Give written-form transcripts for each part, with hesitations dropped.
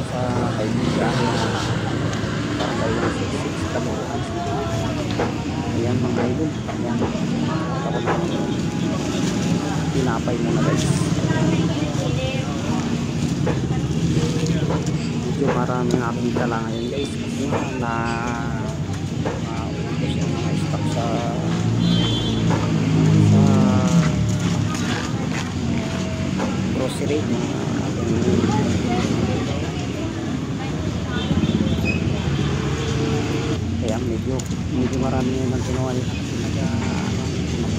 sa kaibigan na Barangay 166 Kabuuan. Ayan mga idol, ayan ako na tinapay muna guys. Medyo marami na akong dala ngayon guys kasi na ubos yung mga stock sa grocery na kaya medyo marami nang kinuha nila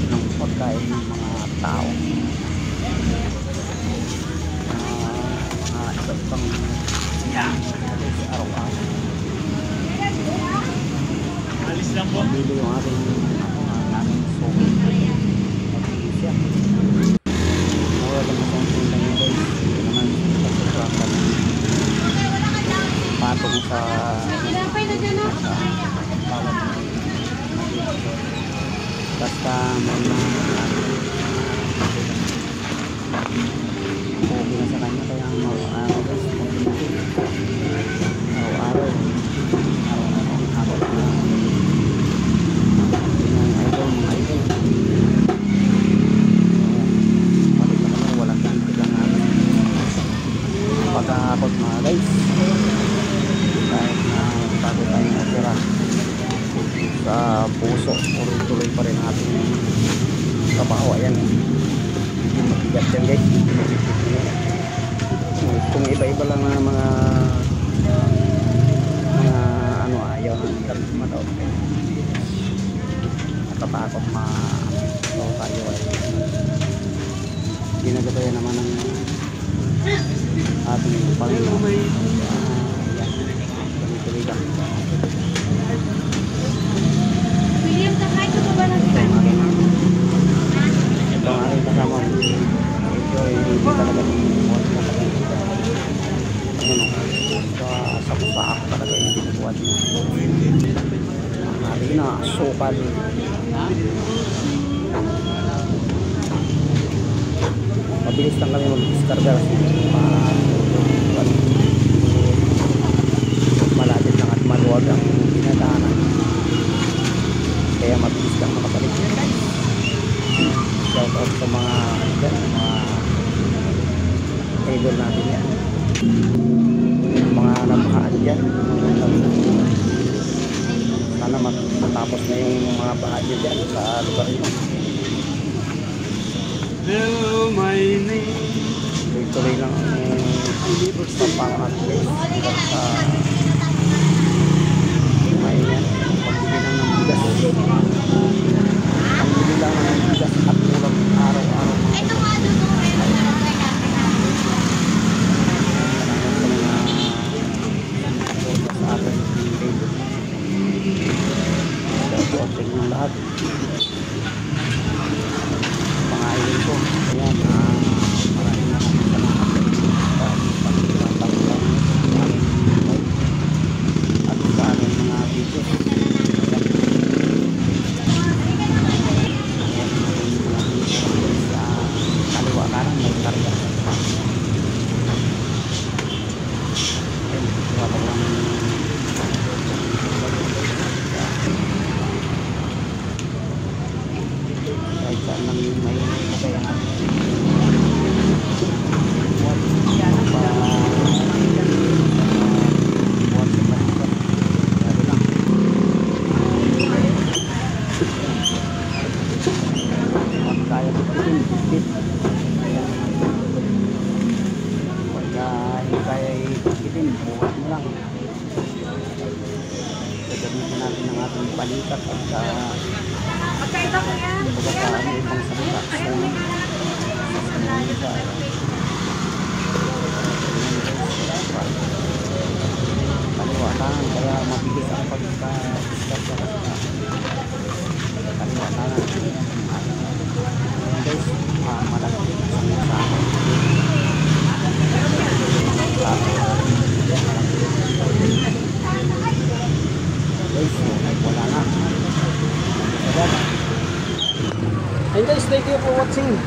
ng pagkain ng mga tao, mga iba't ibang araw-araw. Alis lang po. Bili yung ating soul mag-iisya nawala na sa ating lang yun guys. Hindi naman pagkakrakan patong sa basta may okay na sa kanya kaya ang araw-araw guys araw-araw mga idol balik naman walang ganito lang pagkakakot mga guys kahit na bago tayo natira sa puso tuloy pa rin ating trabaho. Ayan hindi mabigat yan guys, kung iba-iba lang na mga ano ayaw na nilang madaw natatakot tayo ay ginagabayan naman ng ating Panginoon. Tuloy lang William, sakay ka pa ba ng ito ang aking kasama ito ay hindi talaga binubuhat mo sa pusaak talaga yung binubuhat mo ang ating na sukal mabilis lang kami mag-discarga kasi malapit lang at maluwag ang dinadaanan kaya mabilis lang makabalik. Shout out sa mga idol natin yan, mga nabahaan dyan. Sana matapos na yung mga bahaan dyan sa lugar nyo. Hello, my name. Tuloy lang ang papangat guys sa may yan pagbili lang ng bigas, pagbili lang ng bigas at ulam araw-araw sa atin sa yung lahat mga idol ko. Ayan maraming salamat at sa aming mga video. Kaliwa kanan may karga kahit saan lang may kaya kaya bitin pagka hindi kaya bitin buhat mo lang gagamitin natin ang ating palikat at magkaiba ko yan. pagkakaroon ng ibang salita kaliwatan kaya mabilis ang pagka-discuss kaliwatan guys malaki sa akin guys wala na. And guys, thank you for watching.